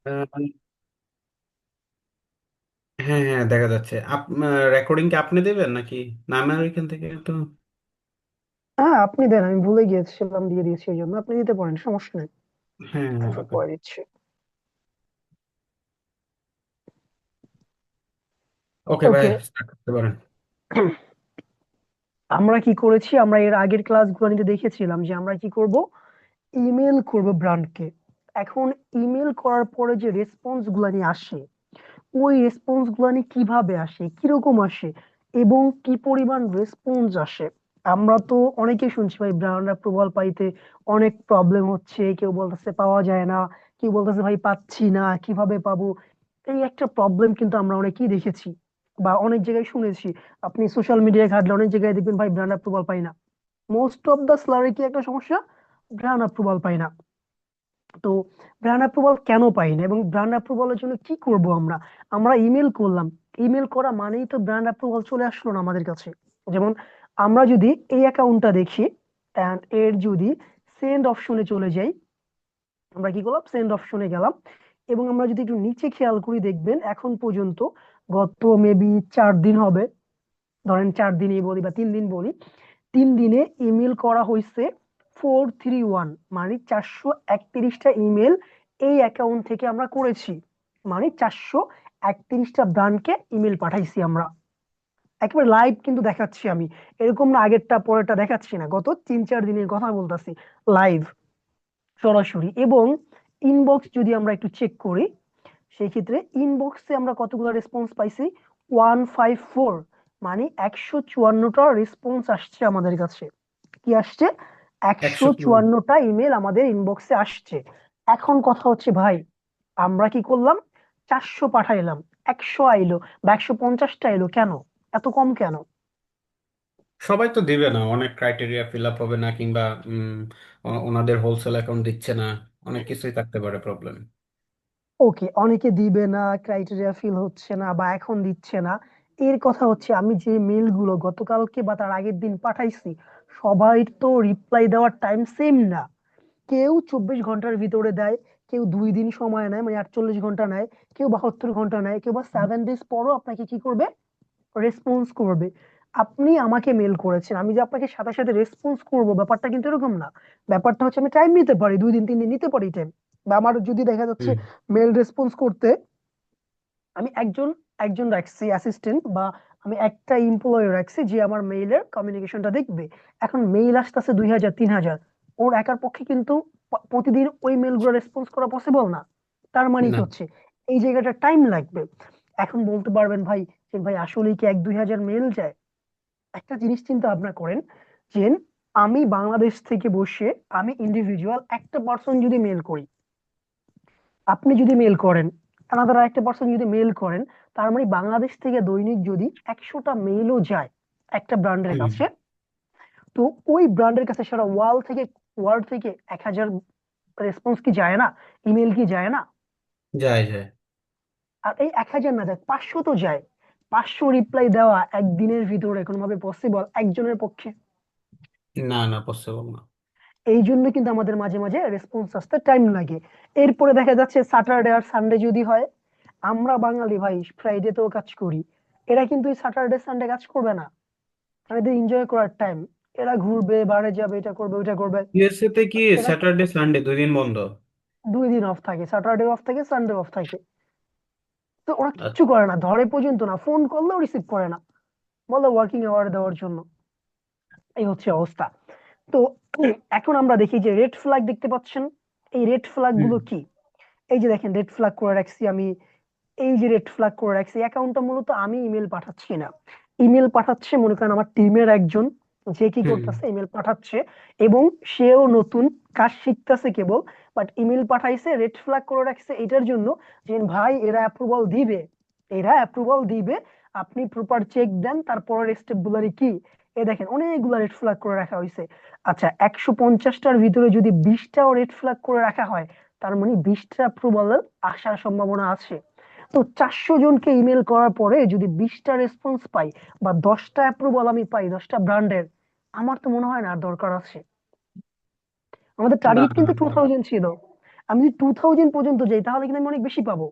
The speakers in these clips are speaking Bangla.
আহ, হ্যাঁ হ্যাঁ, দেখা যাচ্ছে। রেকর্ডিং কি আপনি দেবেন নাকি? না, আমার ওইখান থেকে তো। হ্যাঁ, আপনি দেন, আমি ভুলে গিয়েছিলাম, দিয়ে দিয়েছি, এই জন্য আপনি দিতে পারেন, সমস্যা নেই। হ্যাঁ হ্যাঁ, আমরা ওকে। করে দিচ্ছি। ওকে ভাই, ওকে। স্টার্ট করতে পারেন। আমরা কি করেছি, আমরা এর আগের ক্লাসগুলো নিতে দেখেছিলাম যে আমরা কি করব, ইমেল করব ব্র্যান্ডকে। এখন ইমেল করার পরে যে রেসপন্স গুলা নিয়ে আসে, ওই রেসপন্স গুলানি কিভাবে আসে, কিরকম আসে, এবং কি পরিমাণ রেসপন্স আসে। আমরা তো অনেকেই শুনছি ভাই, ব্র্যান্ড অ্যাপ্রুভাল পাইতে অনেক প্রবলেম হচ্ছে, কেউ বলতেছে পাওয়া যায় না, কেউ বলতেছে ভাই পাচ্ছি না, কিভাবে পাবো। এই একটা প্রবলেম কিন্তু আমরা অনেকেই দেখেছি বা অনেক জায়গায় শুনেছি। আপনি সোশ্যাল মিডিয়ায় ঘাটলে অনেক জায়গায় দেখবেন ভাই ব্র্যান্ড অ্যাপ্রুভাল পাই না। মোস্ট অফ দা স্লারে কি একটা সমস্যা, ব্র্যান্ড অ্যাপ্রুভাল পাই না। তো ব্র্যান্ড অ্যাপ্রুভাল কেন পাই না এবং ব্র্যান্ড অ্যাপ্রুভালের জন্য কি করব আমরা? আমরা ইমেল করলাম, ইমেল করা মানেই তো ব্র্যান্ড অ্যাপ্রুভাল চলে আসলো না আমাদের কাছে। যেমন আমরা যদি এই অ্যাকাউন্টটা দেখি এন্ড এর যদি সেন্ড অপশনে চলে যাই, আমরা কি করলাম, সেন্ড অপশনে গেলাম, এবং আমরা যদি একটু নিচে খেয়াল করি দেখবেন এখন পর্যন্ত গত মেবি 4 দিন হবে, ধরেন 4 দিনই বলি বা 3 দিন বলি, 3 দিনে ইমেল করা হয়েছে 431, মানে 431টা ইমেল এই অ্যাকাউন্ট থেকে আমরা করেছি। মানে 431টা ব্র্যান্ডকে ইমেল পাঠাইছি আমরা। একেবারে লাইভ কিন্তু দেখাচ্ছি আমি, এরকম না আগেরটা পরেরটা দেখাচ্ছি না, গত 3-4 দিনের কথা বলতেছি, লাইভ, সরাসরি। এবং ইনবক্স যদি আমরা একটু চেক করি, সেই ক্ষেত্রে ইনবক্সে আমরা কতগুলো রেসপন্স পাইছি, 154, মানে 154টা রেসপন্স আসছে আমাদের কাছে। কি আসছে? একশো 100 চুয়ান্নটা ইমেল আমাদের ইনবক্সে আসছে। এখন কথা হচ্ছে ভাই, আমরা কি করলাম, 400 পাঠাইলাম, 100 আইলো বা 150টা এলো, কেন এত কম কেন? সবাই তো দিবে না, অনেক ক্রাইটেরিয়া ফিল আপ হবে না, কিংবা ওনাদের হোলসেল অ্যাকাউন্ট দিচ্ছে না। অনেক কিছুই থাকতে পারে প্রবলেম। ওকে, অনেকে দিবে না, ক্রাইটেরিয়া ফিল হচ্ছে না বা এখন দিচ্ছে না, এর কথা হচ্ছে আমি যে মেল গুলো গতকালকে বা তার আগের দিন পাঠাইছি, সবাই তো রিপ্লাই দেওয়ার টাইম সেম না। কেউ 24 ঘন্টার ভিতরে দেয়, কেউ 2 দিন সময় নেয়, মানে 48 ঘন্টা নেয়, কেউ 72 ঘন্টা নেয়, কেউ বা 7 ডেজ পরও আপনাকে কি করবে, রেসপন্স করবে। আপনি আমাকে মেল করেছেন, আমি যে আপনাকে সাথে সাথে রেসপন্স করব ব্যাপারটা কিন্তু এরকম না। ব্যাপারটা হচ্ছে আমি টাইম নিতে পারি, 2 দিন 3 দিন নিতে পারি টাইম। বা আমার যদি দেখা যাচ্ছে হুম। মেল রেসপন্স করতে আমি একজন একজন রাখছি অ্যাসিস্ট্যান্ট, বা আমি একটা এমপ্লয়ি রাখছি যে আমার মেইলের কমিউনিকেশনটা দেখবে। এখন মেইল আসতেছে 2000 3000, ওর একার পক্ষে কিন্তু প্রতিদিন ওই মেলগুলো রেসপন্স করা পসিবল না। তার মানে কি না। হচ্ছে, এই জায়গাটা টাইম লাগবে। এখন বলতে পারবেন ভাই যে ভাই আসলে কি 1 2000 মেল যায়? একটা জিনিস চিন্তা ভাবনা করেন যে আমি বাংলাদেশ থেকে বসে, আমি ইন্ডিভিজুয়াল একটা পার্সন যদি মেল করি, আপনি যদি মেল করেন, আলাদা একটা পার্সন যদি মেল করেন, তার মানে বাংলাদেশ থেকে দৈনিক যদি 100টা মেলও যায় একটা ব্র্যান্ডের হুম। কাছে, তো ওই ব্র্যান্ডের কাছে সারা ওয়ার্ল্ড থেকে 1000 রেসপন্স কি যায় না, ইমেল কি যায় না? যায় যায়। আর এই 1000 না যায়, 500 তো যায়। 500 রিপ্লাই দেওয়া একদিনের ভিতরে কোনোভাবে পসিবল একজনের পক্ষে? না না, পসিবল না। এই জন্য কিন্তু আমাদের মাঝে মাঝে রেসপন্স আসতে টাইম লাগে। এরপরে দেখা যাচ্ছে স্যাটারডে আর সানডে যদি হয়, আমরা বাঙালি ভাই ফ্রাইডে তেও কাজ করি, এরা কিন্তু এই স্যাটারডে সানডে কাজ করবে না, এদের এনজয় করার টাইম, এরা ঘুরবে, বারে যাবে, এটা করবে ওইটা করবে। ইউএসএ তে কি এরা স্যাটারডে সানডে 2 দিন বন্ধ? 2 দিন অফ থাকে, স্যাটারডে অফ থাকে, সানডে অফ থাকে। তো ওরা কিচ্ছু আচ্ছা। করে না, ধরে পর্যন্ত না, ফোন করলেও রিসিভ করে না, বলে ওয়ার্কিং আওয়ার দেওয়ার জন্য। এই হচ্ছে অবস্থা। তো এখন আমরা দেখি যে রেড ফ্ল্যাগ দেখতে পাচ্ছেন, এই রেড ফ্ল্যাগ হুম গুলো কি? এই যে দেখেন রেড ফ্ল্যাগ করে রাখছি আমি, এই যে রেড ফ্ল্যাগ করে রাখছি, অ্যাকাউন্টটা মূলত আমি ইমেল পাঠাচ্ছি না, ইমেল পাঠাচ্ছে মনে করেন আমার টিমের একজন, যে কি হুম। করতেছে ইমেল পাঠাচ্ছে, এবং সেও নতুন, কাজ শিখতেছে কেবল, বাট ইমেল পাঠাইছে, রেড ফ্ল্যাগ করে রাখছে এটার জন্য যে ভাই এরা অ্যাপ্রুভাল দিবে, এরা অ্যাপ্রুভাল দিবে, আপনি প্রপার চেক দেন, তারপরের স্টেপ গুলারই কি। এ দেখেন অনেকগুলো রেড ফ্ল্যাগ করে রাখা হয়েছে। আচ্ছা, 150টার ভিতরে যদি 20টাও রেড ফ্ল্যাগ করে রাখা হয়, তার মানে 20টা অ্যাপ্রুভালের আসার সম্ভাবনা আছে। তো 400 জনকে ইমেল করার পরে যদি 20টা রেসপন্স পাই বা 10টা অ্যাপ্রুভাল আমি পাই 10টা ব্র্যান্ডের, আমার তো মনে হয় না আর দরকার আছে। আমাদের না টার্গেট না কিন্তু টু না। থাউজেন্ড ছিল, আমি যদি 2000 পর্যন্ত যাই তাহলে কিন্তু আমি অনেক বেশি পাবো।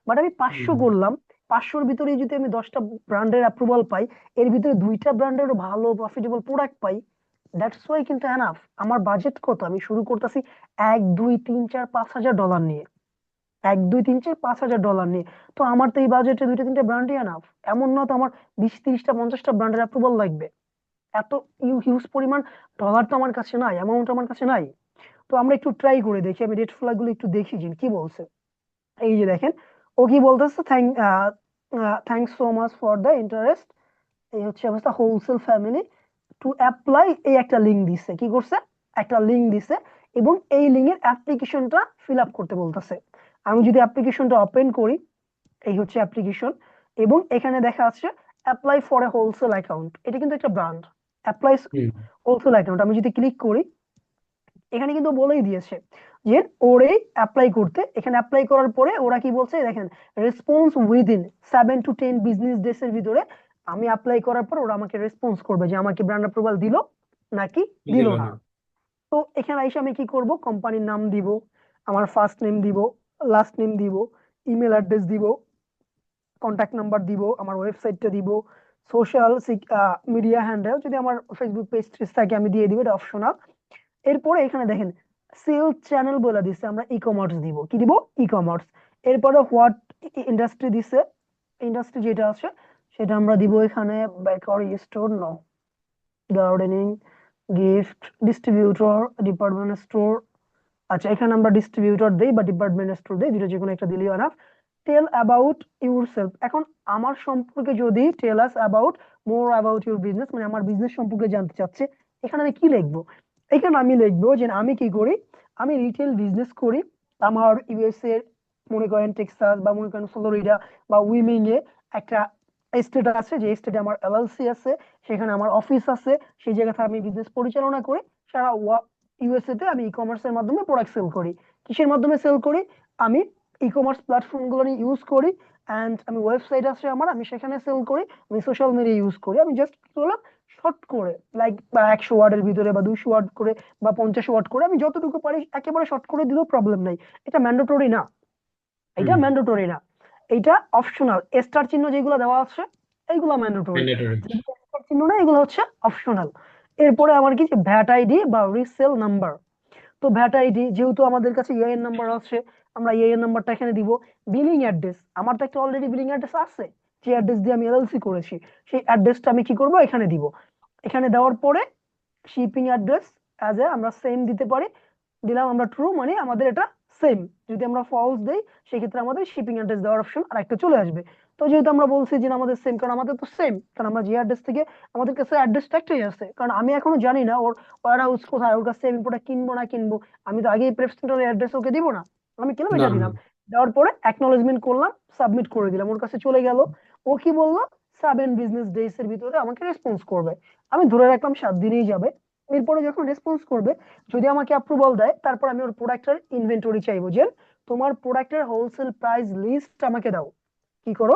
বাট আমি 500 হুম। করলাম, 500-র ভিতরে যদি আমি 10টা ব্র্যান্ডের অ্যাপ্রুভাল পাই, এর ভিতরে 2টা ব্র্যান্ডের ভালো profitable product pi, that's why কিন্তু এনাফ। আমার বাজেট কত, আমি শুরু করতেছি 1 2 3 4 5 হাজার ডলার নিয়ে, 1 2 3 4 5 হাজার ডলার নিয়ে। তো আমার তো এই বাজেটে 2টা 3টা ব্র্যান্ডই এনাফ। এমন না তো আমার 20 30টা 50টা ব্র্যান্ডের অ্যাপ্রুভাল লাগবে। এত হিউজ পরিমাণ ডলার তো আমার কাছে নাই, অ্যামাউন্ট আমার কাছে নাই। তো আমরা একটু ট্রাই করে দেখি, আমি রেড ফ্ল্যাগ গুলো একটু দেখি যে কি বলছে। এই যে দেখেন, ও কি বলতেছে, thanks so much for the interest, এই হচ্ছে অবস্থা, হোলসেল ফ্যামিলি টু অ্যাপ্লাই, এই একটা লিঙ্ক দিছে, কি করছে, একটা লিঙ্ক দিছে, এবং এই লিঙ্কের অ্যাপ্লিকেশনটা ফিল আপ করতে বলতেছে। আমি যদি অ্যাপ্লিকেশনটা ওপেন করি, এই হচ্ছে অ্যাপ্লিকেশন, এবং এখানে দেখা যাচ্ছে apply for a wholesale account, এটা কিন্তু একটা brand, apply hmm. Wholesale account. আমি যদি ক্লিক করি, এখানে কিন্তু বলেই দিয়েছে যে ওরে অ্যাপ্লাই করতে। এখানে অ্যাপ্লাই করার পরে ওরা কি বলছে দেখেন, response within 7 to 10 business days এর ভিতরে। আমি অ্যাপ্লাই করার পর ওরা আমাকে রেসপন্স করবে যে আমাকে ব্র্যান্ড অ্যাপ্রুভাল দিল নাকি দিল দিল না। না। তো এখানে এসে আমি কি করব, কোম্পানির নাম দিব, আমার ফার্স্ট নেম দিব, লাস্ট নেম দিব, ইমেল অ্যাড্রেস দিব, কন্ট্যাক্ট নাম্বার দিব, আমার ওয়েবসাইটটা দিব, সোশ্যাল মিডিয়া হ্যান্ডেল যদি আমার ফেসবুক পেজ থাকে আমি দিয়ে দিব, এটা অপশনাল। এরপরে এখানে দেখেন সেলস চ্যানেল বলে দিচ্ছে, আমরা ই কমার্স দিব, কি দিব, ই কমার্স। এরপরে হোয়াট ইন্ডাস্ট্রি দিছে, ইন্ডাস্ট্রি যেটা আছে সেটা আমরা দিব এখানে, বেকারি স্টোর, ন, gardening, gift, distributor, department store. আচ্ছা, এখানে আমরা ডিস্ট্রিবিউটর দেই বা ডিপার্টমেন্ট স্টোর দেই, দুটো যে কোনো একটা দিলেই enough. Tell about yourself, এখন আমার সম্পর্কে যদি tell us about, more about your business, মানে আমার বিজনেস সম্পর্কে জানতে চাচ্ছে, এখানে আমি কি লিখবো? এখানে আমি লিখবো যে আমি কি করি, আমি রিটেল বিজনেস করি। আমার ইউএস এর, মনে করেন টেক্সাস বা মনে করেন ফ্লোরিডা বা উইমিং এ একটা স্টেট আছে, যে স্টেটে আমার এলএলসি আছে, সেখানে আমার অফিস আছে, সেই জায়গাতে আমি বিজনেস পরিচালনা করি। সারা ইউএসএ তে আমি ই কমার্সের মাধ্যমে প্রোডাক্ট সেল করি। কিসের মাধ্যমে সেল করি? আমি ই কমার্স প্ল্যাটফর্ম গুলো ইউজ করি, এন্ড আমি ওয়েবসাইট আছে আমার, আমি সেখানে সেল করি, আমি সোশ্যাল মিডিয়া ইউজ করি। আমি জাস্ট কি করলাম, শর্ট করে, লাইক বা 100 ওয়ার্ডের ভিতরে বা 200 ওয়ার্ড করে বা 50 ওয়ার্ড করে, আমি যতটুকু পারি একেবারে শর্ট করে দিলেও প্রবলেম নাই। এটা ম্যান্ডেটরি না, এটা হুম। ম্যান্ডেটরি না, এটা অপশনাল। স্টার চিহ্ন যেগুলো দেওয়া আছে এইগুলো ম্যান্ডেটরি, ম্যান্ডেটরি। যেগুলো স্টার চিহ্ন না এগুলো হচ্ছে অপশনাল। এরপরে আমার কি, ভ্যাট আইডি বা রিসেল নাম্বার। তো ভ্যাট আইডি যেহেতু আমাদের কাছে ইআইএন নাম্বার আছে, আমরা ইআইএন নাম্বারটা এখানে দিব। বিলিং অ্যাড্রেস, আমার তো একটা অলরেডি বিলিং অ্যাড্রেস আছে, যে অ্যাড্রেস দিয়ে আমি এলএলসি করেছি, সেই অ্যাড্রেসটা আমি কি করব, এখানে দিব। এখানে দেওয়ার পরে শিপিং অ্যাড্রেস অ্যাজ এ আমরা সেম দিতে পারি, দিলাম আমরা ট্রু, মানে আমাদের এটা সেম। যদি আমরা ফলস দেই সেক্ষেত্রে আমাদের শিপিং অ্যাড্রেস দেওয়ার অপশন আর একটা চলে আসবে। তো যেহেতু আমরা বলছি যে আমাদের সেম, কারণ আমাদের তো সেম, কারণ আমরা যে অ্যাড্রেস থেকে, আমাদের কাছে অ্যাড্রেসটা একটাই আছে, কারণ আমি এখনো জানি না ওর ওয়ার হাউস কোথায়, ওর কাছে আমি প্রোডাক্ট কিনবো না কিনবো, আমি তো আগেই প্রেসেন্টারের অ্যাড্রেস ওকে দিব না। আমি কিনলাম, না এটা না। দিলাম, দেওয়ার পরে অ্যাকনলেজমেন্ট করলাম, সাবমিট করে দিলাম, ওর কাছে চলে গেল। ও কি বললো, 7 বিজনেস ডেজ এর ভিতরে আমাকে রেসপন্স করবে। আমি ধরে রাখলাম 7 দিনেই যাবে। এরপরে যখন রেসপন্স করবে, যদি আমাকে অ্যাপ্রুভাল দেয়, তারপর আমি ওর প্রোডাক্টের ইনভেন্টরি চাইবো, যে তোমার প্রোডাক্টের হোলসেল প্রাইস লিস্ট আমাকে দাও, কি করো,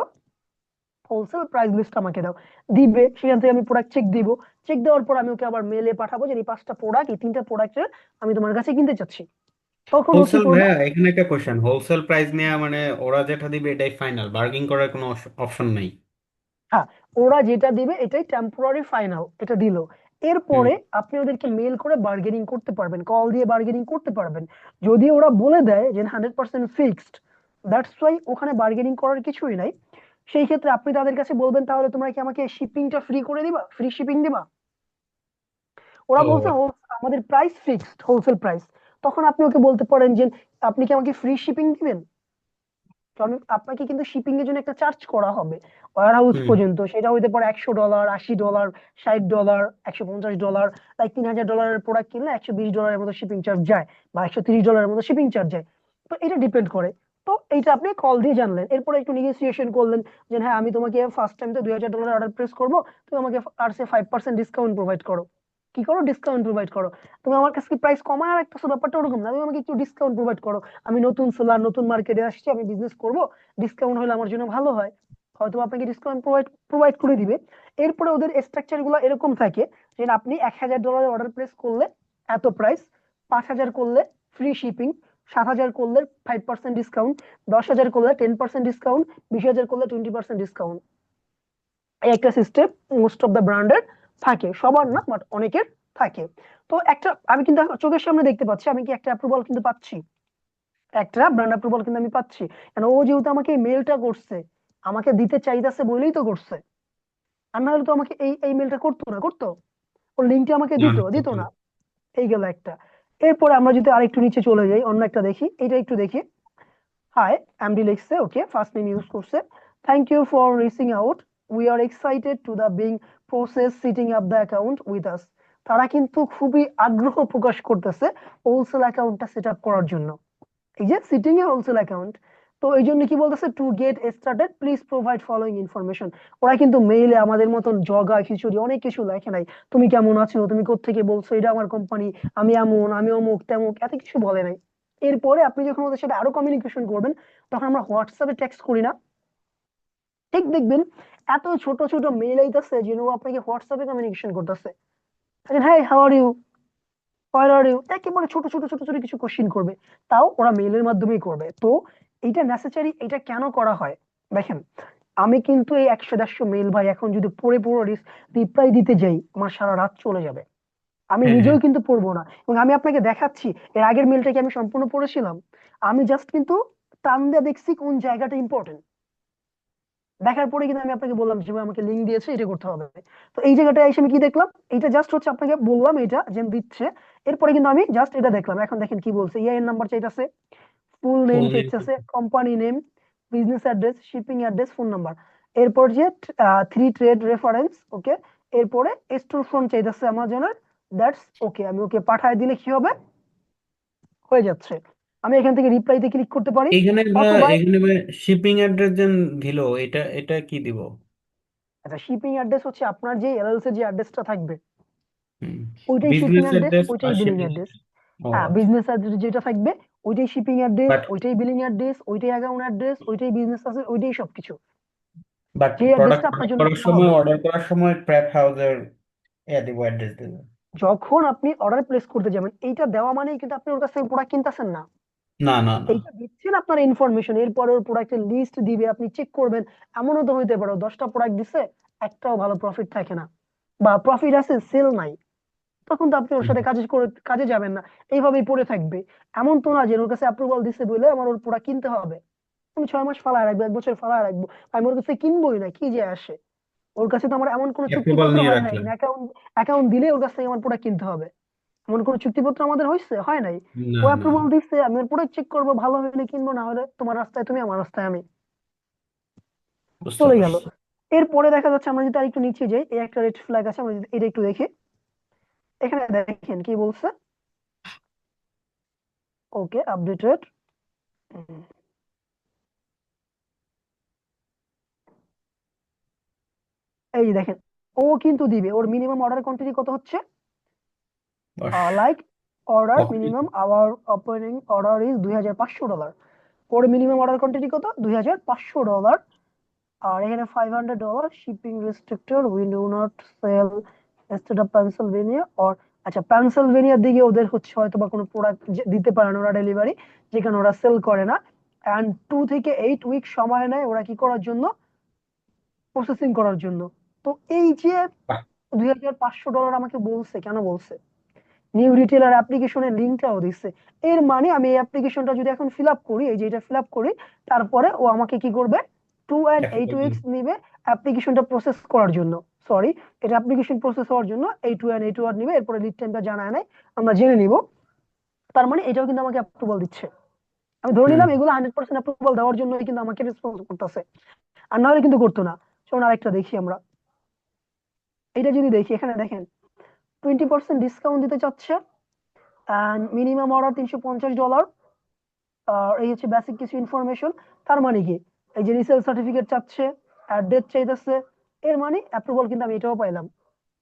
হোলসেল প্রাইস লিস্ট আমাকে দাও। দিবে, সেখান থেকে আমি প্রোডাক্ট চেক দিব। চেক দেওয়ার পর আমি ওকে আবার মেলে পাঠাবো যে এই 5টা প্রোডাক্ট, এই 3টা প্রোডাক্টের আমি তোমার কাছে কিনতে চাচ্ছি। তখন ও কি হোলসেল করবে, ভাইয়া, এখানে একটা কোশ্চেন, হোলসেল প্রাইস নিয়ে মানে ওরা যেটা দিবে এটাই ফাইনাল, বার্গেনিং করার কোনো অপশন নাই? হ্যাঁ, ওরা যেটা দিবে এটাই টেম্পোরারি ফাইনাল, এটা দিল। হুম। এরপরে আপনি ওদেরকে মেল করে বার্গেনিং করতে পারবেন, কল দিয়ে বার্গেনিং করতে পারবেন। যদি ওরা বলে দেয় যে 100% ফিক্সড, দ্যাটস ওয়াই ওখানে বার্গেনিং করার কিছুই নাই। সেই ক্ষেত্রে আপনি তাদের কাছে বলবেন, তাহলে তোমরা কি আমাকে শিপিংটা ফ্রি করে দিবা, ফ্রি শিপিং দিবা? ওরা বলছে ও। আমাদের প্রাইস ফিক্সড, হোলসেল প্রাইস। তখন আপনি ওকে বলতে পারেন যে আপনি কি আমাকে ফ্রি শিপিং দিবেন? কারণ আপনাকে কিন্তু শিপিং এর জন্য একটা চার্জ করা হবে ওয়্যার হাউস হুম। পর্যন্ত, সেটা হইতে পারে $100, $80, $60, $150, লাইক $3000 প্রোডাক্ট কিনলে $120 মতো শিপিং চার্জ যায়, বা $130 মতো শিপিং চার্জ যায়। তো এটা ডিপেন্ড করে। তো এইটা আপনি কল দিয়ে জানলেন, এরপরে একটু নেগোসিয়েশন করলেন যে হ্যাঁ আমি তোমাকে ফার্স্ট টাইম তো $2000 অর্ডার প্রেস করবো, তুমি আমাকে আর সে 5% ডিসকাউন্ট প্রোভাইড করো। কি করো, ডিসকাউন্ট প্রোভাইড করো। তুমি আমার কাছে প্রাইস কমায় আর একটা, ব্যাপারটা ওরকম না, তুমি আমাকে একটু ডিসকাউন্ট প্রোভাইড করো। আমি নতুন সেলার, নতুন মার্কেটে আসছি, আমি বিজনেস করব, ডিসকাউন্ট হলে আমার জন্য ভালো হয়। হয়তো আপনাকে ডিসকাউন্ট প্রোভাইড প্রোভাইড করে দিবে। এরপরে ওদের স্ট্রাকচার গুলো এরকম থাকে যে আপনি $1000 অর্ডার প্লেস করলে এত প্রাইস, 5000 করলে ফ্রি শিপিং, 7,000 করলে 5% ডিসকাউন্ট, 10,000 করলে 10% ডিসকাউন্ট, 20,000 করলে 20% ডিসকাউন্ট। এই একটা সিস্টেম মোস্ট অফ দ্য ব্র্যান্ডের থাকে, সবার না বাট অনেকের থাকে। তো একটা আমি কিন্তু চোখের সামনে দেখতে পাচ্ছি, আমি কি একটা অ্যাপ্রুভাল কিন্তু পাচ্ছি, একটা ব্র্যান্ড অ্যাপ্রুভাল কিন্তু আমি পাচ্ছি। কারণ ও যেহেতু আমাকে মেলটা করছে, আমাকে দিতে চাইতেছে বলেই তো করছে। আর না হলে তো আমাকে এই এই মেলটা করতো না, করতো? ওর লিঙ্কটা আমাকে না দিত না, দিত করতো না। না। এই গেল একটা। এরপরে আমরা যদি আরেকটু নিচে চলে যাই, অন্য একটা দেখি, এটা একটু দেখি। হাই, এমডি লিখছে, ওকে, ফার্স্ট নেম ইউজ করছে। Thank you for reaching out, we are excited to the being process setting up the account with us. তারা কিন্তু খুবই আগ্রহ প্রকাশ করতেছে হোলসেল অ্যাকাউন্টটা সেট আপ করার জন্য। এই যে সিটিং এ হোলসেল অ্যাকাউন্ট, তো এই জন্য কি বলতেছে, to get started please provide following information. ওরা কিন্তু মেইলে আমাদের মতন জগা খিচুড়ি অনেক কিছু লেখে নাই, তুমি কেমন আছো, তুমি কোত্থেকে বলছো, এটা আমার কোম্পানি, আমি এমন, আমি অমুক তেমুক, এত কিছু বলে নাই। এরপরে আপনি যখন ওদের সাথে আরো কমিউনিকেশন করবেন, তখন আমরা হোয়াটসঅ্যাপে টেক্সট করি না, ঠিক দেখবেন এত ছোট ছোট মেইল আইতাছে যে ও আপনাকে হোয়াটসঅ্যাপে কমিউনিকেশন করতেছে। হ্যাঁ, how are you, where are you, একেবারে ছোট ছোট ছোট ছোট কিছু কোশ্চিন করবে, তাও ওরা মেইলের মাধ্যমেই করবে। তো এটা নেসেসারি, এটা কেন করা হয় দেখেন, আমি কিন্তু এই 100-150 মেইল ভাই এখন যদি পড়ে পুরো রিপ্লাই দিতে যাই, আমার সারা রাত চলে যাবে। আমি হ্যাঁ হ্যাঁ। নিজেও কিন্তু পড়বো না, এবং আমি আপনাকে দেখাচ্ছি এর আগের মেইলটা কি আমি সম্পূর্ণ পড়েছিলাম? আমি জাস্ট কিন্তু টান দিয়ে দেখছি কোন জায়গাটা ইম্পর্টেন্ট, দেখার পরে কিন্তু আমি আপনাকে বললাম যে ভাই আমাকে লিঙ্ক দিয়েছে, এটা করতে হবে। তো এই জায়গাটায় এসে আমি কি দেখলাম, এটা জাস্ট হচ্ছে আপনাকে বললাম এটা যে দিচ্ছে, এরপরে কিন্তু আমি জাস্ট এটা দেখলাম। এখন দেখেন কি বলছে, ইআইএন নাম্বার চাইতেছে, ফুল নেম ফুল নেম। চাইতেছে, company name, business address, shipping address, phone number, এরপর যে 3 ট্রেড রেফারেন্স, ওকে, এরপরে স্টোর ফ্রন্ট চাইতেছে আমাজনের, দ্যাটস ওকে। আমি ওকে পাঠায় দিলে কি হবে, হয়ে যাচ্ছে। আমি এখান থেকে রিপ্লাইতে ক্লিক করতে পারি, অথবা এখানে শিপিং অ্যাড্রেস যেন দিল, এটা এটা কি দিব? আচ্ছা, শিপিং অ্যাড্রেস হচ্ছে আপনার যে এলএলসি যে অ্যাড্রেসটা থাকবে, হুম। ওইটাই শিপিং বিজনেস অ্যাড্রেস, অ্যাড্রেস ওইটাই আর বিলিং শিপিং। অ্যাড্রেস। ও হ্যাঁ, আচ্ছা। বিজনেস অ্যাড্রেস যেটা থাকবে ওইটাই শিপিং অ্যাড্রেস, বাট ওইটাই বিলিং অ্যাড্রেস, ওইটাই অ্যাকাউন্ট অ্যাড্রেস, ওইটাই বিজনেস আছে, ওইটাই সবকিছু, বাট যে প্রোডাক্ট অ্যাড্রেসটা আপনার জন্য ভালো হবে। অর্ডার করার সময় প্রেপ হাউসের দিব, অ্যাড্রেস দিব। যখন আপনি অর্ডার প্লেস করতে যাবেন, এইটা দেওয়া মানেই কিন্তু আপনি ওর কাছ থেকে প্রোডাক্ট কিনতেছেন না, না না না। এইটা দিচ্ছেন আপনার ইনফরমেশন। এরপরে ওর প্রোডাক্টের লিস্ট দিবে, আপনি চেক করবেন। এমনও তো হইতে পারে 10টা প্রোডাক্ট দিছে, একটাও ভালো প্রফিট থাকে না, বা প্রফিট আছে সেল নাই, তখন তো আপনি ওর হুম। সাথে কাজে যাবেন না, এইভাবেই পড়ে থাকবে। এমন তো না যে ওর কাছে অ্যাপ্রুভাল দিছে বলে আমার ওর প্রোডাক্ট কিনতে হবে, আমি 6 মাস ফালায় রাখবো, 1 বছর ফালায় রাখবো, আমি ওর কাছে কিনবোই না, কি যে আসে। ওর কাছে তো আমার এমন কোনো অ্যাপ্রুভাল চুক্তিপত্র নিয়ে হয় নাই রাখলেন? না, অ্যাকাউন্ট অ্যাকাউন্ট দিলে ওর কাছ থেকে আমার প্রোডাক্ট কিনতে হবে, এমন কোনো চুক্তিপত্র আমাদের হয়েছে, হয় নাই। না ও না। অ্যাপ্রুভাল দিচ্ছে, আমি ওর প্রোডাক্ট চেক করবো, ভালো হলে কিনবো, না হলে তোমার রাস্তায় তুমি, আমার রাস্তায় আমি, বুঝতে চলে গেল। পারছি। এরপরে দেখা যাচ্ছে আমরা যদি আরেকটু নিচে যাই, এই একটা রেড ফ্ল্যাগ আছে, আমরা যদি এটা একটু দেখি, এখানে দেখেন কি বলছে, ওকে আপডেটেড। এই যে দেখেন, ও কিন্তু দিবে, ওর মিনিমাম অর্ডার কোয়ান্টিটি কত হচ্ছে, বাস। Like order okay. Minimum our opening order is $2,500। ওর মিনিমাম অর্ডার কোয়ান্টিটি কত, $2,500। আর এখানে $500 shipping restricted, we do not sell state of Pennsylvania or, আচ্ছা পেনসিলভেনিয়ার দিকে ওদের হচ্ছে হয়তো বা কোনো প্রোডাক্ট দিতে পারে না ওরা ডেলিভারি, যেখানে ওরা সেল করে না। অ্যান্ড 2 থেকে 8 উইক সময় নেয় ওরা কি করার জন্য, প্রসেসিং করার জন্য। তো এই যে বাহ। $2,500 আমাকে বলছে, কেন বলছে, নিউ রিটেলার অ্যাপ্লিকেশনের লিঙ্কটাও দিচ্ছে। এর মানে আমি এই অ্যাপ্লিকেশনটা যদি এখন ফিল আপ করি, এই যে এটা ফিল আপ করি, তারপরে ও আমাকে কি করবে, 2 and 8 উইকস নিবে অ্যাপ্লিকেশনটা প্রসেস করার জন্য। সরি, এটা অ্যাপ্লিকেশন প্রসেস হওয়ার জন্য 8 and 8 আওয়ার নিবে, এরপরে লিড টাইমটা জানায় নাই, আমরা জেনে নিব। তার মানে এটাও কিন্তু আমাকে অ্যাপ্রুভাল দিচ্ছে। আমি ধরে হুম। নিলাম এগুলো 100% অ্যাপ্রুভাল দেওয়ার জন্য কিন্তু আমাকে রেসপন্স করতেছে, আর না হলে কিন্তু করতো না। যেমন আরেকটা দেখি আমরা, এটা যদি দেখি, এখানে দেখেন 20% ডিসকাউন্ট দিতে চাচ্ছে, মিনিমাম অর্ডার $350। আর এই হচ্ছে বেসিক কিছু ইনফরমেশন। তার মানে কি, এই যে রিসেল সার্টিফিকেট চাচ্ছে, অ্যাড্রেস চাইতেছে, এর মানে অ্যাপ্রুভাল কিন্তু আমি এটাও পাইলাম।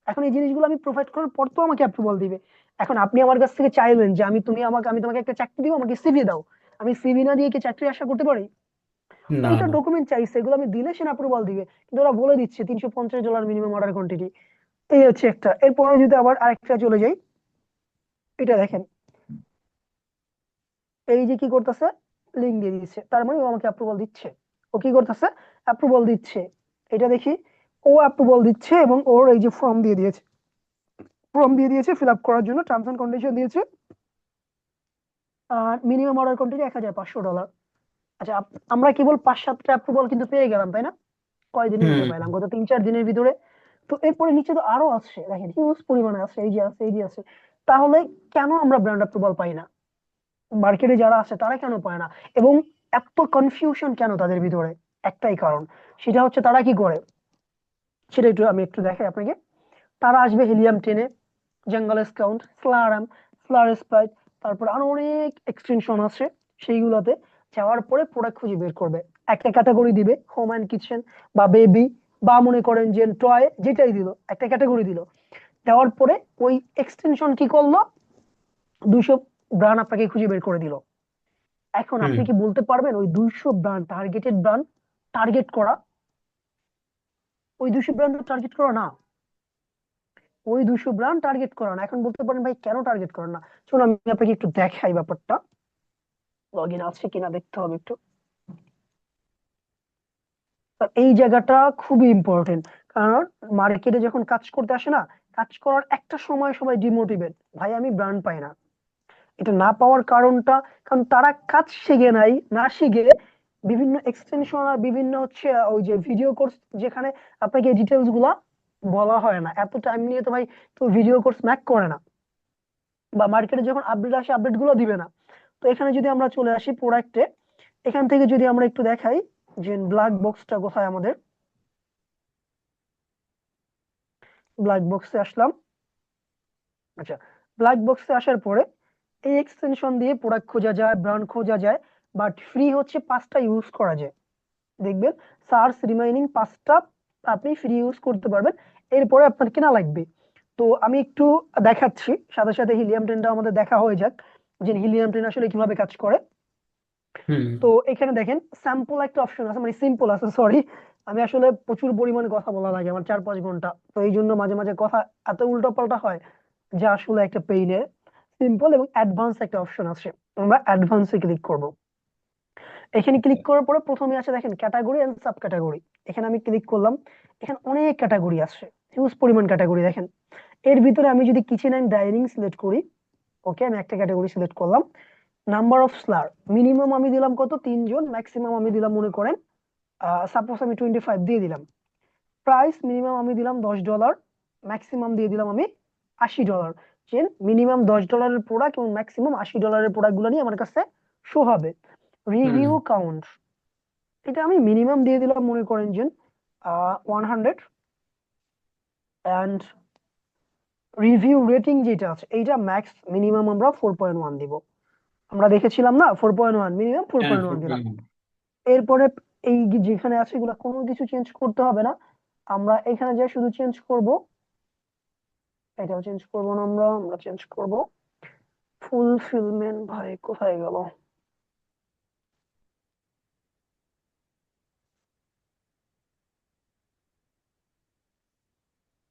এখন এই জিনিসগুলো আমি প্রোভাইড করার পর তো আমাকে অ্যাপ্রুভাল দিবে। এখন আপনি আমার কাছ থেকে চাইলেন যে আমি তোমাকে একটা চাকরি দিব, আমাকে সিভি দাও, আমি সিভি না দিয়ে কি চাকরি আশা করতে পারি? না এইটা না। ডকুমেন্ট চাইছে, এগুলো আমি দিলে সে অ্যাপ্রুভাল দিবে, কিন্তু ওরা বলে দিচ্ছে $350 মিনিমাম অর্ডার কোয়ান্টিটি। এই হচ্ছে একটা। এরপরে যদি আবার আরেকটা চলে যাই, এটা দেখেন, এই যে কি করতেছে, লিঙ্ক দিয়ে দিচ্ছে, তার মানে ও আমাকে অ্যাপ্রুভাল দিচ্ছে। ও কি করতেছে, অ্যাপ্রুভাল দিচ্ছে। এটা দেখি, ও অ্যাপ্রুভাল দিচ্ছে এবং ওর এই যে ফর্ম দিয়ে দিয়েছে, ফর্ম দিয়ে দিয়েছে ফিল আপ করার জন্য, টার্মস এন্ড কন্ডিশন দিয়েছে। আর মিনিমাম অর্ডার কোয়ান্টিটি $1,500। আচ্ছা, আমরা কেবল 5-7টা অ্যাপ্রুভাল কিন্তু পেয়ে গেলাম, তাই না? কয়দিনের ভিতরে হুম পাইলাম, গত 3-4 দিনের ভিতরে। তো এরপরে নিচে তো আরো আছে, দেখেন হিউজ পরিমাণে আছে, এই যে আছে, এই যে আছে। তাহলে কেন আমরা ব্র্যান্ড অ্যাপ্রুভাল পাই না? মার্কেটে যারা আছে তারা কেন পায় না? এবং এত কনফিউশন কেন তাদের ভিতরে? একটাই কারণ, সেটা হচ্ছে তারা কি করে, সেটা আমি একটু দেখাই আপনাকে। তারা আসবে হিলিয়াম 10-এ, জঙ্গল স্কাউট, স্লারাম, স্লার স্প্রাইট, তারপর আরো অনেক এক্সটেনশন আছে, সেইগুলোতে যাওয়ার পরে প্রোডাক্ট খুঁজে বের করবে। একটা ক্যাটাগরি দিবে, হোম অ্যান্ড কিচেন বা বেবি, বা মনে করেন যে টয়, যেটাই দিল একটা ক্যাটাগরি দিল। দেওয়ার পরে ওই এক্সটেনশন কি করলো, 200 ব্র্যান্ড আপনাকে খুঁজে বের করে দিল। এখন হুম আপনি কি বলতে পারবেন ওই 200 ব্র্যান্ড টার্গেটেড ব্র্যান্ড, টার্গেট করা? ওই 200 ব্র্যান্ড টার্গেট করা না, ওই 200 ব্র্যান্ড টার্গেট করা না। এখন বলতে পারেন ভাই কেন টার্গেট করেন না? চলুন আমি আপনাকে একটু দেখাই ব্যাপারটা। লগ ইন আছে কিনা দেখতে হবে একটু। আর এই জায়গাটা খুবই ইম্পর্টেন্ট, কারণ মার্কেটে যখন কাজ করতে আসে না, কাজ করার একটা সময় সবাই ডিমোটিভেট, ভাই আমি ব্র্যান্ড পাই না। এটা না পাওয়ার কারণটা, কারণ তারা কাজ শিখে নাই, না শিখে বিভিন্ন এক্সটেনশন আর বিভিন্ন হচ্ছে ওই যে ভিডিও কোর্স, যেখানে আপনাকে ডিটেলস গুলা বলা হয় না, এত টাইম নিয়ে তো ভাই তো ভিডিও কোর্স ম্যাক করে না, বা মার্কেটে যখন আপডেট আসে আপডেট গুলো দিবে না। তো এখানে যদি আমরা চলে আসি প্রোডাক্টে, এখান থেকে যদি আমরা একটু দেখাই যে ব্ল্যাক বক্সটা কোথায় আমাদের। ব্ল্যাক বক্সে আসলাম। আচ্ছা, ব্ল্যাক বক্সে আসার পরে এই এক্সটেনশন দিয়ে প্রোডাক্ট খোঁজা যায়, ব্র্যান্ড খোঁজা যায়, বাট ফ্রি হচ্ছে 5টা ইউজ করা যায়। দেখবেন সার্চ রিমাইনিং 5টা আপনি ফ্রি ইউজ করতে পারবেন, এরপরে আপনার কেনা লাগবে। তো আমি একটু দেখাচ্ছি, সাথে সাথে হিলিয়াম 10টা আমাদের দেখা হয়ে যাক, যে হিলিয়াম 10 আসলে কিভাবে কাজ করে। হুম তো এখানে দেখেন স্যাম্পল একটা অপশন আছে, মানে সিম্পল আছে, সরি। আমি আসলে প্রচুর পরিমাণে কথা বলা লাগে আমার, 4-5 ঘন্টা, তো এই জন্য মাঝে মাঝে কথা এত উল্টো পাল্টা হয়, যা আসলে একটা পেইনের। সিম্পল এবং অ্যাডভান্স একটা অপশন আছে, আমরা অ্যাডভান্সে ক্লিক করব। এখানে ক্লিক করার পরে প্রথমে আছে দেখেন ক্যাটাগরি এন্ড সাব ক্যাটাগরি। এখানে আমি ক্লিক করলাম, এখানে অনেক ক্যাটাগরি আছে, হিউজ পরিমাণ ক্যাটাগরি দেখেন। এর ভিতরে আমি যদি কিচেন এন্ড ডাইনিং সিলেক্ট করি, ওকে আমি একটা ক্যাটাগরি সিলেক্ট করলাম। নাম্বার অফ স্লার, মিনিমাম আমি দিলাম কত, 3 জন, ম্যাক্সিমাম আমি দিলাম মনে করেন সাপোজ আমি 25 দিয়ে দিলাম। প্রাইস মিনিমাম আমি দিলাম $10, ম্যাক্সিমাম দিয়ে দিলাম আমি $80। যে মিনিমাম $10 প্রোডাক্ট এবং ম্যাক্সিমাম $80 প্রোডাক্ট গুলো নিয়ে আমার কাছে শো হবে। হুম রিভিউ কাউন্ট, এটা আমি মিনিমাম দিয়ে দিলাম মনে করেন যে 100। অ্যান্ড রিভিউ রেটিং যেটা আছে এইটা ম্যাক্স, মিনিমাম আমরা 4.1 দিব। আমরা দেখেছিলাম না 4.1, মিনিমাম ফোর হ্যাঁ পয়েন্ট ওয়ান দিলাম। হুম এরপরে এই যেখানে আছে এগুলো কোনো কিছু চেঞ্জ করতে হবে না, আমরা এখানে যে শুধু চেঞ্জ করব, এটাও চেঞ্জ করব না, আমরা আমরা চেঞ্জ করব ফুলফিলমেন্ট, ভাই কোথায় গেল?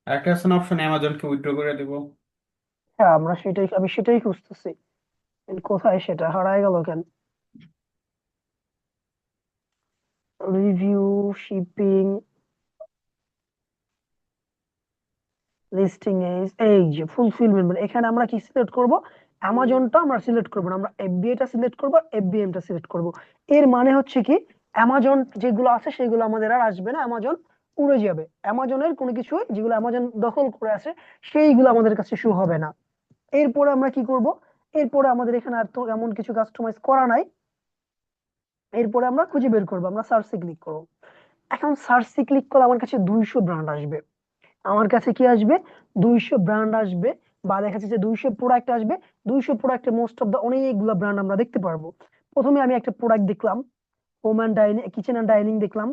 একটা আছে না অপশন, অ্যামাজনকে উইথড্র করে দেব। হ্যাঁ, আমরা সেটাই, আমি সেটাই খুঁজতেছি, কোথায় সেটা হারায় গেল কেন? রিভিউ, শিপিং, লিস্টিং এজ, এই যে ফুলফিলমেন্ট, মানে এখানে আমরা কি সিলেক্ট করব, অ্যামাজনটা আমরা সিলেক্ট করব না, আমরা এফবিআই টা সিলেক্ট করব, এফবিএম টা সিলেক্ট করব। এর মানে হচ্ছে কি, অ্যামাজন যেগুলো আছে সেগুলো আমাদের আর আসবে না, অ্যামাজন উড়ে যাবে, অ্যামাজনের কোনো কিছু যেগুলো অ্যামাজন দখল করে আছে সেইগুলো আমাদের কাছে শো হবে না। এরপরে আমরা কি করব, এরপরে আমাদের এখানে আর তো এমন কিছু কাস্টমাইজ করা নাই। এরপরে আমরা খুঁজে বের করবো, আমরা সার্চে ক্লিক করব। এখন সার্চে ক্লিক করলে আমার কাছে 200 ব্র্যান্ড আসবে, আমার কাছে কি আসবে, 200 ব্র্যান্ড আসবে, বা দেখা যাচ্ছে যে 200 প্রোডাক্ট আসবে। 200 প্রোডাক্টের মোস্ট অফ দা অনেকগুলো ব্র্যান্ড আমরা দেখতে পারবো। প্রথমে আমি একটা প্রোডাক্ট দেখলাম, home and dining, kitchen and dining দেখলাম,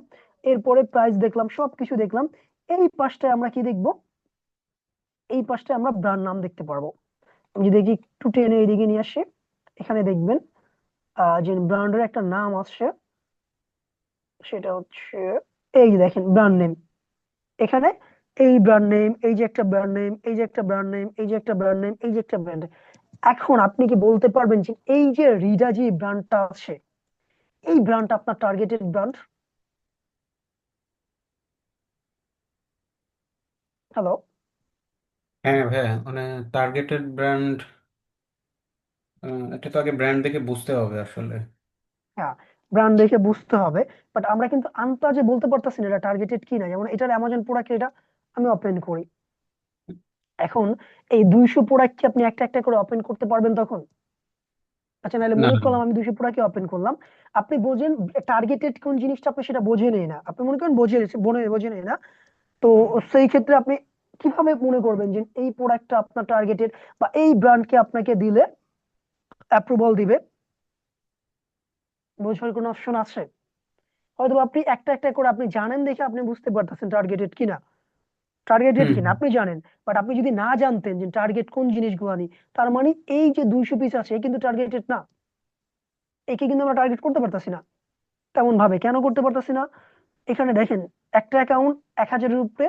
এরপরে প্রাইস দেখলাম, সবকিছু দেখলাম। এই পাশটায় আমরা কি দেখবো, এই পাশটায় আমরা ব্র্যান্ড নাম দেখতে পারবো। আমি যদি দেখি একটু টেনে এইদিকে নিয়ে আসি, এখানে দেখবেন যে ব্র্যান্ডের একটা নাম আছে, সেটা হচ্ছে এই যে দেখেন ব্র্যান্ড নেম। এখানে এই ব্র্যান্ড নেম, এই যে একটা ব্র্যান্ড নেম, এই যে একটা ব্র্যান্ড নেম, এই যে একটা ব্র্যান্ড নেম, এই যে একটা ব্র্যান্ড, এখন আপনি কি বলতে পারবেন যে এই যে রিডা যে ব্র্যান্ডটা আছে, এই ব্র্যান্ডটা আপনার টার্গেটেড ব্র্যান্ড? হ্যালো? হ্যাঁ ভাইয়া, মানে টার্গেটেড ব্র্যান্ড, এটা তো আগে ব্র্যান্ড দেখে বুঝতে হবে আসলে। হ্যাঁ, ব্র্যান্ড দেখে বুঝতে হবে। বাট আমরা কিন্তু আন্তাজে বলতে পারতেছি না এটা টার্গেটেড কি না। যেমন এটার অ্যামাজন প্রোডাক্ট, এটা আমি ওপেন করি। এখন এই 200 প্রোডাক্ট কি আপনি একটা একটা করে ওপেন করতে পারবেন তখন? আচ্ছা, নাহলে না। মনে করলাম আমি 200 প্রোডাক্ট ওপেন করলাম। আপনি বোঝেন টার্গেটেড কোন জিনিসটা, আপনি সেটা বোঝেনই না। আপনি মনে করেন বোঝেনই না। তো সেই ক্ষেত্রে আপনি কিভাবে মনে করবেন যে এই প্রোডাক্টটা আপনার টার্গেটেড, বা এই ব্র্যান্ডকে আপনাকে দিলে অ্যাপ্রুভাল দিবে? বোঝার কোনো অপশন আছে? হয়তো আপনি একটা একটা করে আপনি জানেন দেখে আপনি বুঝতে পারতেছেন টার্গেটেড কিনা। টার্গেটেড হুম। কিনা আপনি জানেন, বাট আপনি যদি না জানতেন যে টার্গেট কোন জিনিসগুলো নিয়ে, তার মানে এই যে 200 পিস আছে এ কিন্তু টার্গেটেড না। একে কিন্তু আমরা টার্গেট করতে পারতাছি না। তেমন ভাবে কেন করতে পারতাছি না? এখানে দেখেন, একটা অ্যাকাউন্ট 1000-এর উপরে,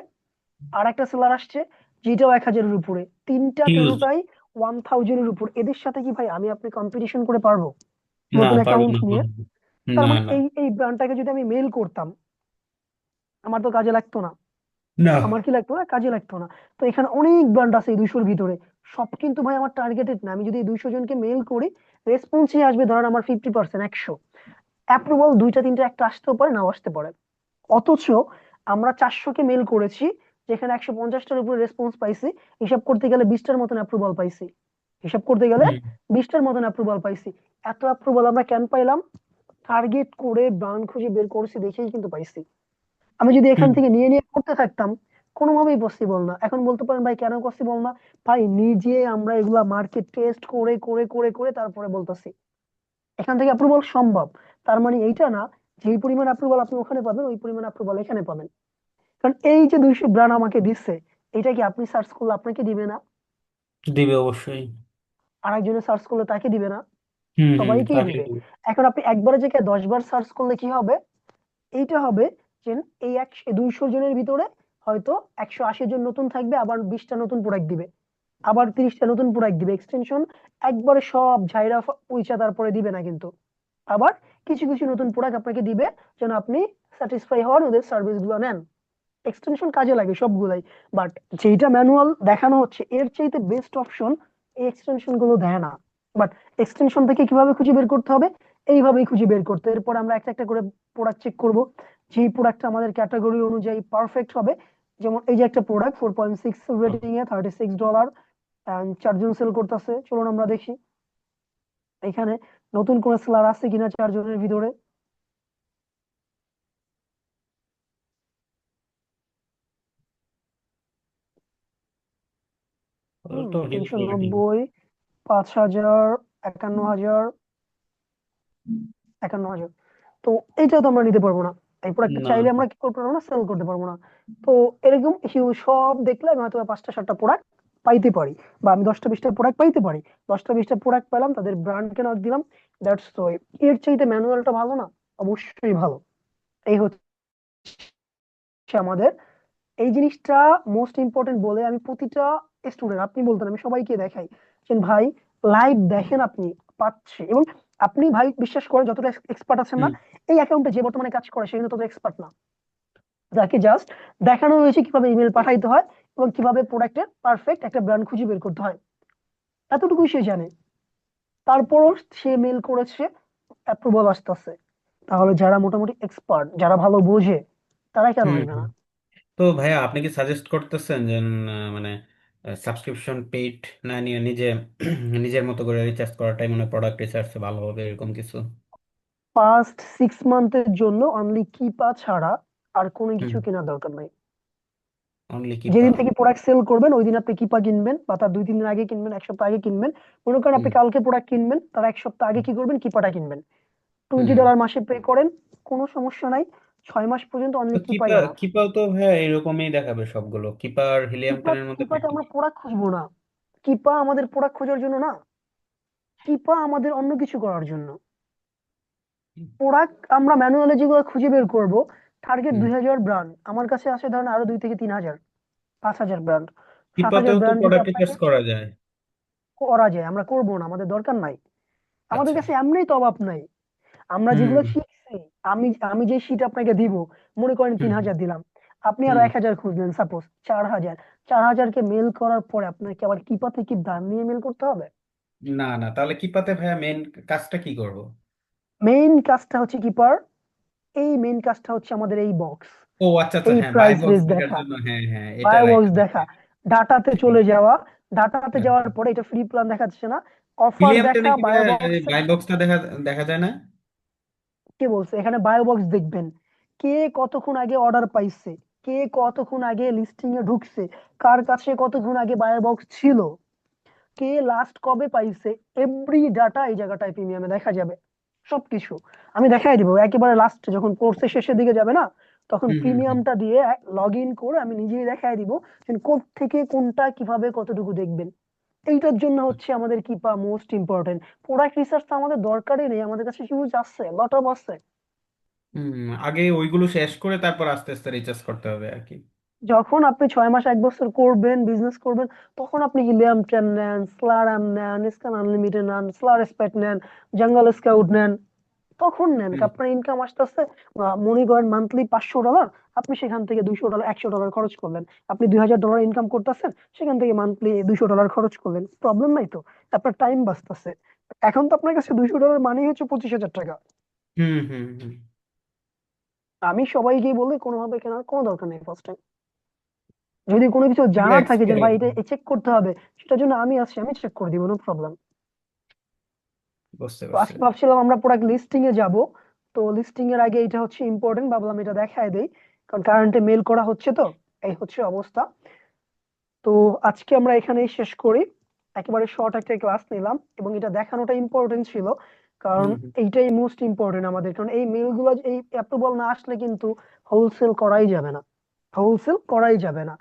আর একটা সেলার আসছে যেটাও 1000-এর উপরে, তিনটা হিউজ। কেনোটাই 1000-এর উপর। এদের সাথে কি ভাই আমি আপনি কম্পিটিশন করে পারবো না, নতুন পারবো অ্যাকাউন্ট না, নিয়ে? পারবো না। তার না, মানে না। এই ব্র্যান্ডটাকে যদি আমি মেল করতাম, আমার তো কাজে লাগতো না। না। আমার কি লাগতো না? কাজে লাগতো না। তো এখানে অনেক ব্র্যান্ড আছে এই 200-র ভিতরে, সব কিন্তু ভাই আমার টার্গেটেড না। আমি যদি এই 200 জনকে মেল করি, রেসপন্সই আসবে ধরেন আমার 50%, 100। অ্যাপ্রুভাল দুইটা তিনটা একটা আসতেও পারে, নাও আসতে পারে। অথচ আমরা 400-কে মেল করেছি, যেখানে 150-টার উপরে রেসপন্স পাইছি। হিসাব করতে গেলে 20টার মতন অ্যাপ্রুভাল পাইছি। হিসাব করতে গেলে হুম। 20টার মতন অ্যাপ্রুভাল পাইছি। এত অ্যাপ্রুভাল আমরা কেন পাইলাম? টার্গেট করে ব্র্যান্ড খুঁজে বের করছি দেখেই কিন্তু পাইছি। আমি যদি এখান হুম। থেকে নিয়ে নিয়ে করতে থাকতাম, কোনোভাবেই পসিবল না। এখন বলতে পারেন ভাই কেন পসিবল না? ভাই নিজে আমরা এগুলা মার্কেট টেস্ট করে করে করে করে তারপরে বলতেছি এখান থেকে অ্যাপ্রুভাল সম্ভব। তার মানে এইটা না যে এই পরিমাণ অ্যাপ্রুভাল আপনি ওখানে পাবেন, ওই পরিমাণ অ্যাপ্রুভাল এখানে পাবেন। কারণ এই যে 200 ব্র্যান্ড আমাকে দিচ্ছে, এটা কি আপনি সার্চ করলে আপনাকে দিবে না? দিবে অবশ্যই। আরেকজনে সার্চ করলে তাকে দিবে না? হুম, হুম, সবাইকেই তাকে দিবে। দিবে। এখন আপনি একবারে জায়গায় 10 বার সার্চ করলে কি হবে? এইটা হবে যে এই 200 জনের ভিতরে হয়তো 180 জন নতুন থাকবে, আবার 20টা নতুন প্রোডাক্ট দিবে, আবার 30টা নতুন প্রোডাক্ট দিবে। এক্সটেনশন একবারে সব ঝাইরা পয়সা তারপরে দিবে না কিন্তু। আবার কিছু কিছু নতুন প্রোডাক্ট আপনাকে দিবে যেন আপনি স্যাটিসফাই হন, ওদের সার্ভিস গুলো নেন। এক্সটেনশন কাজে লাগে সবগুলাই। বাট যেটা ম্যানুয়াল দেখানো হচ্ছে এর চাইতে বেস্ট অপশন এই এক্সটেনশন গুলো দেয় না। বাট এক্সটেনশন থেকে কিভাবে খুঁজে বের করতে হবে? এইভাবেই খুঁজে বের করতে হবে। এরপর আমরা একটা একটা করে প্রোডাক্ট চেক করব, যেই প্রোডাক্টটা আমাদের ক্যাটাগরি অনুযায়ী পারফেক্ট হবে। যেমন এই যে একটা প্রোডাক্ট 4.6 রেটিং এ $36, চারজন সেল করতেছে, চলুন আমরা দেখি এখানে নতুন কোন সেলার আছে কিনা চারজনের ভিতরে। ওর তো হিউজ রেটিং। 390, 5,000, 51,000, 51,000। তো এইটা তো আমরা নিতে পারবো না। এই প্রোডাক্টটা না। চাইলে আমরা কি করতে পারবো না? সেল করতে পারবো না। তো এরকম হিউজ সব দেখলে আমি হয়তো 5টা 7টা প্রোডাক্ট পাইতে পারি, বা আমি 10টা 20টা প্রোডাক্ট পাইতে পারি। 10টা 20টা প্রোডাক্ট পেলাম, তাদের ব্র্যান্ডকে নক দিলাম, দ্যাটস সো। এর চাইতে ম্যানুয়ালটা ভালো না? অবশ্যই ভালো। এই হচ্ছে আমাদের এই জিনিসটা মোস্ট ইম্পর্টেন্ট বলে আমি প্রতিটা স্টুডেন্ট, আপনি বলতেন আমি সবাইকে দেখাই যে ভাই লাইভ দেখেন আপনি পাচ্ছে। এবং আপনি ভাই বিশ্বাস করেন যতটা এক্সপার্ট আছেন না, হুম। এই অ্যাকাউন্টে যে বর্তমানে কাজ করে সে কিন্তু তত এক্সপার্ট না। যাকে জাস্ট দেখানো হয়েছে কিভাবে ইমেল পাঠাইতে হয় এবং কিভাবে প্রোডাক্টের পারফেক্ট একটা ব্র্যান্ড খুঁজে বের করতে হয়, এতটুকুই সে জানে। তারপরও সে মেল করেছে, অ্যাপ্রুভাল আসতেছে। তাহলে যারা মোটামুটি এক্সপার্ট, যারা ভালো বোঝে, তারা কেন হুম। হইবে না? হুম। তো ভাইয়া, আপনি কি সাজেস্ট করতেছেন যে মানে সাবস্ক্রিপশন পেইড না নিয়ে নিজে নিজের মতো করে রিচার্জ করাটাই মনে প্রোডাক্ট রিসার্চ ভালো হবে, এরকম কিছু? ফার্স্ট 6 মান্থের জন্য অনলি কিপা ছাড়া আর কোনো হুম। কিছু কেনার দরকার নাই। অনলি কিপা। যেদিন থেকে প্রোডাক্ট সেল করবেন ওই দিন আপনি কিপা কিনবেন, বা তার 2-3 দিন আগে কিনবেন, 1 সপ্তাহ আগে কিনবেন। মনে করেন হুম। আপনি কালকে প্রোডাক্ট কিনবেন, তার 1 সপ্তাহ আগে কি করবেন? কিপাটা কিনবেন। টোয়েন্টি হুম। ডলার মাসে পে করেন, কোনো সমস্যা নাই। 6 মাস পর্যন্ত তো অনলি কিপাই কিপা, এনাফ। কিপাও তো ভাইয়া এরকমই দেখাবে সবগুলো। কিপা আর হিলিয়াম কিপা টেনের মধ্যে কিপাতে কি? আমরা প্রোডাক্ট খুঁজবো না। কিপা আমাদের প্রোডাক্ট খোঁজার জন্য না, কিপা আমাদের অন্য কিছু করার জন্য। প্রোডাক্ট আমরা ম্যানুয়ালি যেগুলো খুঁজে বের করব, টার্গেট হুম। 2,000 ব্র্যান্ড আমার কাছে আসে, ধরেন আরো 2 থেকে 3,000, 5,000 ব্র্যান্ড, 7,000 কিপাতেও তো ব্র্যান্ড যদি প্রোডাক্ট আপনাকে। রিসার্চ করা যায়। করা যায়, আমরা করবো না, আমাদের দরকার নাই। আমাদের আচ্ছা। কাছে এমনিই তো অভাব নাই। আমরা হুম যেগুলো শিখছি, আমি আমি যে শীট আপনাকে দিব, মনে করেন হুম 3,000 দিলাম, আপনি আরো হুম। 1,000 খুঁজলেন, সাপোজ 4,000। 4,000-কে মেল করার পরে আপনাকে আবার কিপা থেকে দাম নিয়ে মেল করতে হবে? না না, তাহলে কিপাতে ভাইয়া মেন কাজটা কি করব? মেইন কাজটা হচ্ছে কিপার, এই মেইন কাজটা হচ্ছে আমাদের এই বক্স, ও আচ্ছা আচ্ছা, এই হ্যাঁ, বাই প্রাইস বক্স লিস্ট দেখার দেখা, জন্য, হ্যাঁ হ্যাঁ, এটা বায়ো রাইট। বক্স দেখা, ডাটাতে চলে যাওয়া, ডাটাতে হ্যাঁ। যাওয়ার পরে এটা ফ্রি প্ল্যান দেখাচ্ছে না, অফার প্রিমিয়ামটা দেখা, নাকি বায়ো ভাইয়া বক্স। বাই বক্সটা দেখা দেখা যায় না? কে বলছে? এখানে বায়ো বক্স দেখবেন, কে কতক্ষণ আগে অর্ডার পাইছে, কে কতক্ষণ আগে লিস্টিং এ ঢুকছে, কার কাছে কতক্ষণ আগে বায়ো বক্স ছিল, কে লাস্ট কবে পাইছে, এভরি ডাটা এই জায়গাটায় প্রিমিয়ামে দেখা যাবে, সবকিছু আমি দেখাই দিব একেবারে লাস্টে, যখন কোর্সের শেষের দিকে যাবে না, তখন হুম হুম হুম। প্রিমিয়ামটা দিয়ে লগ ইন করে আমি নিজেই দেখাই দিব যে থেকে কোনটা কিভাবে কতটুকু দেখবেন। এইটার জন্য হচ্ছে আমাদের কিপা মোস্ট ইম্পর্টেন্ট। প্রোডাক্ট রিসার্চ তো আমাদের দরকারই নেই, আমাদের কাছে হিউজ আছে, লট অফ আছে। আগে ওইগুলো শেষ করে তারপর আস্তে আস্তে রিচার্জ করতে হবে আর কি। যখন আপনি 6 মাস 1 বছর করবেন, বিজনেস করবেন, তখন আপনি হিলিয়াম 10 নেন, স্লার এম নেন, স্ক্যান আনলিমিটেড নেন, স্লার স্পেক নেন, জঙ্গল স্কাউট নেন, তখন নেন। হুম আপনার ইনকাম আসতেছে, মনে করেন মান্থলি $500, আপনি সেখান থেকে $200 $100 খরচ করলেন, আপনি $2,000 ইনকাম করতেছেন, সেখান থেকে মান্থলি $200 খরচ করলেন, প্রবলেম নাই তো, আপনার টাইম বাঁচতেছে। এখন তো আপনার কাছে $200 মানে হচ্ছে $25,000। হুম হুম হুম। আমি সবাইকে বলি কোনোভাবে কেনার কোনো দরকার নেই ফার্স্ট টাইম। যদি কোনো কিছু এগুলো জানার থাকে যে ভাই এক্সপিরিয়েন্স। এটা চেক করতে হবে, সেটার জন্য আমি আছি, আমি চেক করে দিব, নো প্রবলেম। বুঝতে তো পারছি। আজকে ভাবছিলাম আমরা প্রোডাক্ট লিস্টিং এ যাব, তো লিস্টিং এর আগে এটা হচ্ছে ইম্পর্টেন্ট, ভাবলাম এটা দেখায় দেই, কারণ কারেন্টে মেল করা হচ্ছে তো, এই হচ্ছে অবস্থা। তো আজকে আমরা এখানেই শেষ করি, একেবারে শর্ট একটা ক্লাস নিলাম, এবং এটা দেখানোটা ইম্পর্টেন্ট ছিল, কারণ হুম হুম। এইটাই মোস্ট ইম্পর্টেন্ট আমাদের, কারণ এই মেল গুলো, এই অ্যাপ্রুভাল না আসলে কিন্তু হোলসেল করাই যাবে না, হোলসেল করাই যাবে না।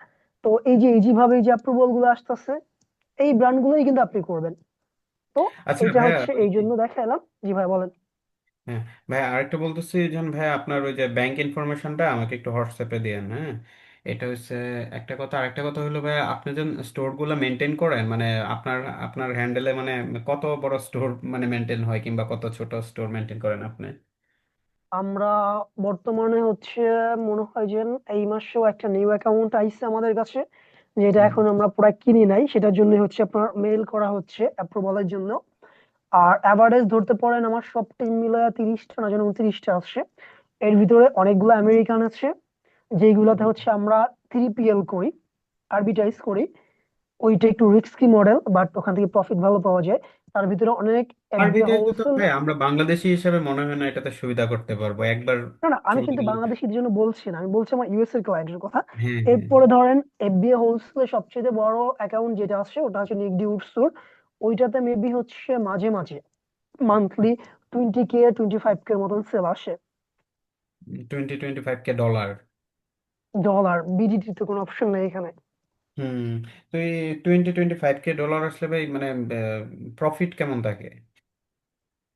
তো এই যে ইজি ভাবে এই যে অ্যাপ্রুভাল গুলো আসতেছে, এই ব্র্যান্ড গুলোই কিন্তু আপনি করবেন। তো আচ্ছা এটা ভাইয়া, হচ্ছে এই জন্য দেখালাম। জি ভাই বলেন। হ্যাঁ ভাই, আরেকটা বলতেছি, যখন ভাই আপনার ওই যে ব্যাংক ইনফরমেশনটা আমাকে একটু হোয়াটসঅ্যাপে দিয়েন, হ্যাঁ। এটা হচ্ছে একটা কথা। আরেকটা কথা হলো ভাই, আপনি যখন স্টোর গুলো মেনটেন করেন, মানে আপনার আপনার হ্যান্ডেলে মানে কত বড় স্টোর মানে মেনটেন হয়, কিংবা কত ছোট স্টোর মেনটেন করেন আপনি? আমরা বর্তমানে হচ্ছে, মনে হয় যে এই মাসেও একটা নিউ অ্যাকাউন্ট আইছে আমাদের কাছে, যেটা হুম এখন আমরা পুরো কিনি নাই, সেটার জন্য হচ্ছে আপনার মেল করা হচ্ছে অ্যাপ্রুভালের জন্য। আর অ্যাভারেজ ধরতে পারেন আমার সব টিম মিলায়া 30টা না যেন 29টা আসছে। এর ভিতরে অনেকগুলো আমেরিকান আছে, যেগুলোতে হুম। হচ্ছে আমরা 3PL করি, আরবিটাইজ করি। ওইটা একটু রিস্কি মডেল, বাট ওখান থেকে প্রফিট ভালো পাওয়া যায়। তার ভিতরে অনেক এফবিআই আরবিটাই তো হোলসেল। ভাই আমরা বাংলাদেশি হিসেবে মনে হয় না এটাতে সুবিধা করতে পারবো একবার না না, আমি চলে কিন্তু গেলে। বাংলাদেশির জন্য বলছি না, আমি বলছি আমার ইউএস এর ক্লায়েন্টের কথা। হ্যাঁ হ্যাঁ এরপরে ধরেন এফবিআই হোলসেলের সবচেয়ে বড় অ্যাকাউন্ট যেটা আছে ওটা হচ্ছে নিকডি উডসুর, ওইটাতে মেবি হচ্ছে মাঝে মাঝে মান্থলি 20K 25K এর মতন সেল আসে। 20-25K dollar. ডলার, বিডিটি তো কোনো অপশন নেই এখানে। হুম। তো এই 20-25K ডলার আসলে ভাই মানে প্রফিট কেমন থাকে?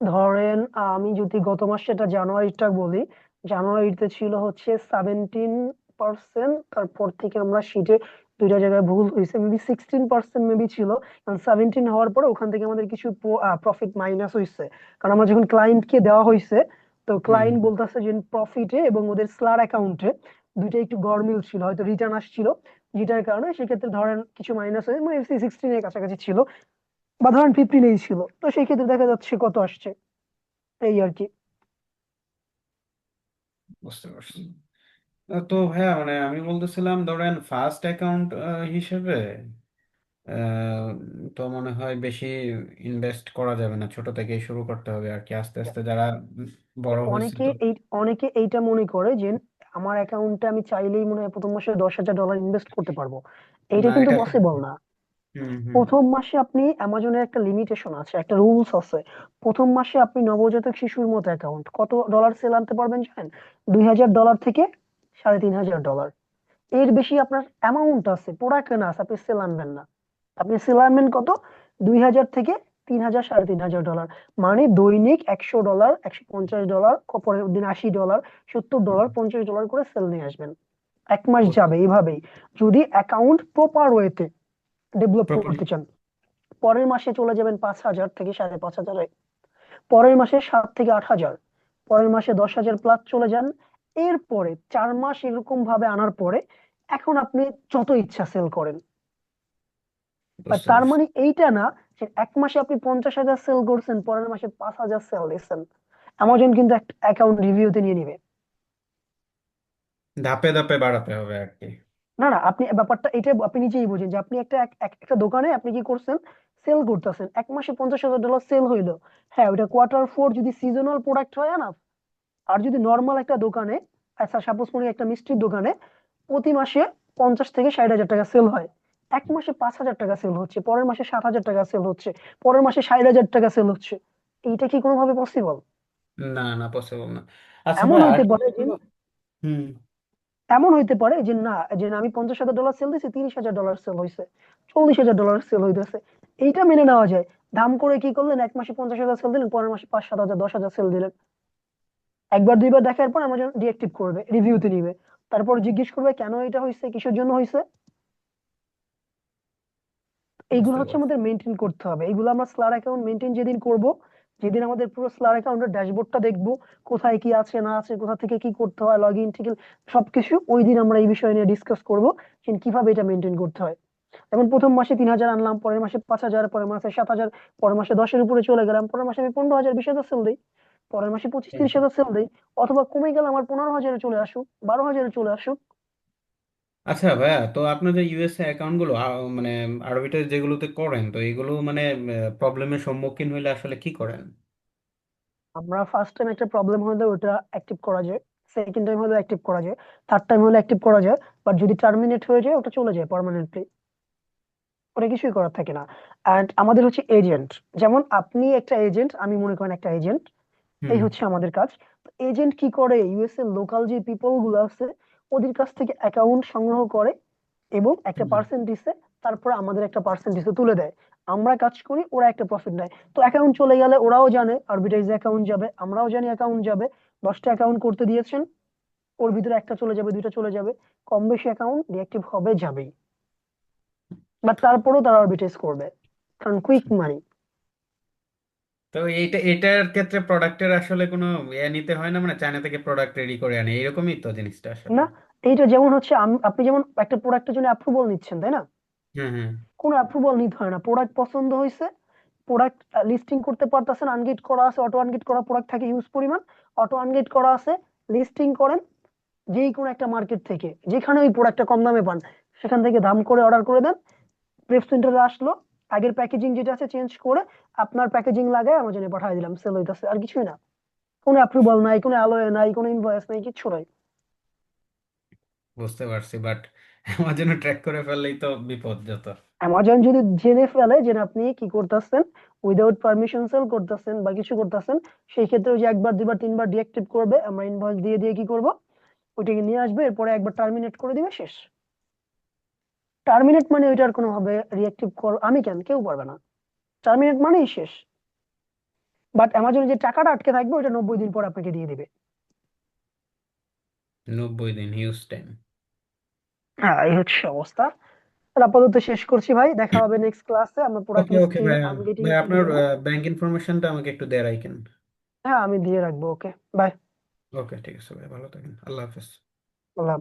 ধরেন আমি যদি গত মাসেটা জানুয়ারিটা বলি, জানুয়ারিতে ছিল হচ্ছে 17%, তারপর থেকে আমরা শিটে দুইটা জায়গায় ভুল হয়েছে, মেবি 16% মেবি ছিল, কারণ 17 হওয়ার পরে ওখান থেকে আমাদের কিছু প্রফিট মাইনাস হয়েছে, কারণ আমরা যখন ক্লায়েন্টকে দেওয়া হয়েছে, তো হুম ক্লায়েন্ট বলতেছে যে প্রফিটে এবং ওদের স্লার অ্যাকাউন্টে দুইটা একটু গরমিল ছিল, হয়তো রিটার্ন আসছিল, যেটার কারণে সেক্ষেত্রে ধরেন কিছু মাইনাস হয়ে মানে 16 এর কাছাকাছি ছিল, বা ধরেন 15 ছিল, তো সেই ক্ষেত্রে দেখা যাচ্ছে কত আসছে, এই আর কি। বুঝতে পারছি। তো ভাইয়া মানে আমি বলতেছিলাম, ধরেন ফার্স্ট অ্যাকাউন্ট হিসেবে আহ, তো মনে হয় বেশি ইনভেস্ট করা যাবে না, ছোট থেকেই শুরু করতে হবে আর কি, আস্তে আস্তে যারা বড় হয়েছে অনেকে তো। এই অনেকে এইটা মনে করে যে আমার অ্যাকাউন্টে আমি চাইলেই মনে হয় প্রথম মাসে $10,000 ইনভেস্ট করতে পারবো, এইটা না, কিন্তু এটা। পসিবল না। হুম হুম প্রথম মাসে আপনি, অ্যামাজনের একটা লিমিটেশন আছে, একটা রুলস আছে, প্রথম মাসে আপনি নবজাতক শিশুর মতো অ্যাকাউন্ট কত ডলার সেল আনতে পারবেন জানেন? $2,000 থেকে $3,500। এর বেশি আপনার অ্যামাউন্ট আছে, প্রোডাক্ট কেনা আছে, আপনি সেল আনবেন না। আপনি সেল আনবেন কত? 2,000 থেকে 3,000 $3,500, মানে দৈনিক $100, $150, পরের দিন $80, $70, $50 করে সেল নিয়ে আসবেন। 1 মাস বুঝতে যাবে এইভাবেই, যদি অ্যাকাউন্ট প্রপার ওয়েতে ডেভেলপ প্রপার। করতে চান। পরের মাসে চলে যাবেন 5,000 থেকে 5,500, পরের মাসে 7 থেকে 8,000, পরের মাসে 10,000 প্লাস চলে যান। এরপরে 4 মাস এরকম ভাবে আনার পরে এখন আপনি যত ইচ্ছা সেল করেন। বাট বুঝতে তার পারছি। মানে এইটা না যে এক মাসে আপনি 50,000 সেল করছেন, পরের মাসে 5,000 সেল দিচ্ছেন। অ্যামাজন কিন্তু একটা অ্যাকাউন্ট রিভিউতে নিয়ে নিবে। ধাপে ধাপে বাড়াতে হবে আর কি। না না, আপনি ব্যাপারটা এটা আপনি নিজেই বুঝেন যে আপনি একটা দোকানে আপনি কি করছেন, সেল করতেছেন, এক মাসে $50,000 সেল হইলো। হ্যাঁ, ওইটা Q4 যদি সিজনাল প্রোডাক্ট হয় না। আর যদি নর্মাল একটা দোকানে, আচ্ছা সাপোজ মনে একটা মিষ্টির দোকানে প্রতি মাসে 50 থেকে 60,000 টাকা সেল হয়, এক মাসে 5,000 টাকা সেল হচ্ছে, পরের মাসে 7,000 টাকা সেল হচ্ছে, পরের মাসে 60,000 টাকা সেল হচ্ছে। এইটা কি কোনোভাবে পসিবল? না না, পসিবল না। আচ্ছা এমন ভাই, হইতে আরেকটা পারে কথা যে, হলো। হুম। এমন হইতে পারে যে না, যে না, আমি $50,000 সেল দিছি, $30,000 সেল হয়েছে, $40,000 সেল হইতেছে। এইটা মেনে নেওয়া যায়। দাম করে কি করলেন, এক মাসে 50,000 সেল দিলেন, পরের মাসে 5, 7,000, 10,000 সেল দিলেন। একবার দুইবার দেখার পর আমাজন ডিএক্টিভ করবে, রিভিউতে নিবে। তারপর জিজ্ঞেস করবে কেন এটা হয়েছে, কিসের জন্য হয়েছে। এইগুলো বুঝতে হচ্ছে পারছি। আমাদের মেনটেন করতে হবে। এইগুলো আমরা স্লার অ্যাকাউন্ট মেনটেন যেদিন করব, যেদিন আমাদের পুরো স্লার অ্যাকাউন্টের ড্যাশবোর্ডটা দেখবো, কোথায় কি আছে না আছে, কোথা থেকে কি করতে হয়, লগ ইন ঠিক সবকিছু, ওই দিন আমরা এই বিষয় নিয়ে ডিসকাস করবো যে কিভাবে এটা মেনটেন করতে হয়। যেমন প্রথম মাসে 3,000 আনলাম, পরের মাসে 5,000, পরের মাসে 7,000, পরের মাসে 10-এর উপরে চলে গেলাম, পরের মাসে আমি 15,000, 20,000 সেল দিই, পরের মাসে 25, হুম, 30,000 সেল দিই। অথবা কমে গেলে আমার 15,000-এ চলে আসুক, 12,000-এ চলে আসুক। আচ্ছা ভাইয়া, তো আপনার যে ইউএসএ অ্যাকাউন্ট গুলো মানে আরবিটার যেগুলোতে করেন, তো এগুলো মানে প্রবলেমের সম্মুখীন হইলে আসলে কি করেন? আমরা ফার্স্ট টাইম একটা প্রবলেম হলে ওটা অ্যাক্টিভ করা যায়, সেকেন্ড টাইম হলে অ্যাক্টিভ করা যায়, থার্ড টাইম হলে অ্যাক্টিভ করা যায়। বাট যদি টার্মিনেট হয়ে যায় ওটা চলে যায় পার্মানেন্টলি, ওটা কিছুই করার থাকে না। অ্যান্ড আমাদের হচ্ছে এজেন্ট, যেমন আপনি একটা এজেন্ট, আমি মনে করেন একটা এজেন্ট। এই হুম। হচ্ছে আমাদের কাজ। এজেন্ট কি করে, ইউএস এর লোকাল যে পিপল গুলো আছে ওদের কাছ থেকে অ্যাকাউন্ট সংগ্রহ করে এবং একটা হুম। পার্সেন্টেজে, তারপরে আমাদের একটা পার্সেন্টেজে তুলে দেয়। আমরা কাজ করি, ওরা একটা প্রফিট নেয়। তো অ্যাকাউন্ট চলে গেলে ওরাও জানে আরবিটাইজ অ্যাকাউন্ট যাবে, আমরাও জানি অ্যাকাউন্ট যাবে। 10টা অ্যাকাউন্ট করতে দিয়েছেন, ওর ভিতরে একটা চলে যাবে, দুইটা চলে যাবে, কম বেশি অ্যাকাউন্ট ডিঅ্যাক্টিভ হবে যাবেই। বাট তারপরেও তারা আরবিটাইজ করবে, কারণ কুইক মানি। তো এটার ক্ষেত্রে প্রোডাক্টের আসলে কোনো নিতে হয় না, মানে চায়না থেকে প্রোডাক্ট রেডি করে আনে, এরকমই তো জিনিসটা আসলে। না, এইটা যেমন হচ্ছে আপনি যেমন একটা প্রোডাক্টের জন্য অ্যাপ্রুভাল নিচ্ছেন, তাই না? হুম হুম। কোনো অ্যাপ্রুভাল নিতে হয় না, প্রোডাক্ট পছন্দ হয়েছে, প্রোডাক্ট লিস্টিং করতে পারতেছেন, আনগেট করা আছে, অটো আনগেট করা প্রোডাক্ট থাকে হিউজ পরিমাণ, অটো আনগেট করা আছে, লিস্টিং করেন যেই কোনো একটা মার্কেট থেকে, যেখানে ওই প্রোডাক্টটা কম দামে পান, সেখান থেকে দাম করে অর্ডার করে দেন। প্রেস সেন্টারে আসলো, আগের প্যাকেজিং যেটা আছে চেঞ্জ করে আপনার প্যাকেজিং লাগায় আমাজনে পাঠিয়ে দিলাম, সেল হইতাছে, আর কিছুই না। কোনো অ্যাপ্রুভাল নাই, কোনো অ্যালয় নাই, কোনো ইনভয়েস নাই, কিচ্ছু নাই। বুঝতে পারছি, বাট আমার জন্য ট্র্যাক করে ফেললেই তো বিপদ যত। অ্যামাজন যদি জেনে ফেলে যে আপনি কি করতেছেন, উইদাউট পারমিশন সেল করতেছেন বা কিছু করতেছেন, সেই ক্ষেত্রে ওই যে একবার দুইবার তিনবার ডিঅ্যাক্টিভ করবে, আমরা ইনভয়েস দিয়ে দিয়ে কি করব, ওইটাকে নিয়ে আসবে, এরপরে একবার টার্মিনেট করে দিবে, শেষ। টার্মিনেট মানে ওইটার কোনো ভাবে রিঅ্যাক্টিভ কর, আমি কেন, কেউ পারবে না। টার্মিনেট মানেই শেষ। বাট অ্যামাজনে যে টাকাটা আটকে থাকবে ওইটা 90 দিন পর আপনাকে দিয়ে দিবে। 90 দিন হিউজ টাইম। হ্যাঁ, এই হচ্ছে অবস্থা। আর আপাতত শেষ করছি ভাই, দেখা হবে নেক্সট ক্লাসে, আমরা প্রোডাক্ট ওকে ওকে লিস্টিং ভাইয়া। আনগেটিং ভাই এর আপনার দিকে যাবো। ব্যাংক ইনফরমেশনটা আমাকে একটু দেয় রাখেন। হ্যাঁ, আমি দিয়ে রাখবো, ওকে, বাই। ওকে ঠিক আছে ভাই, ভালো থাকেন, আল্লাহ হাফেজ।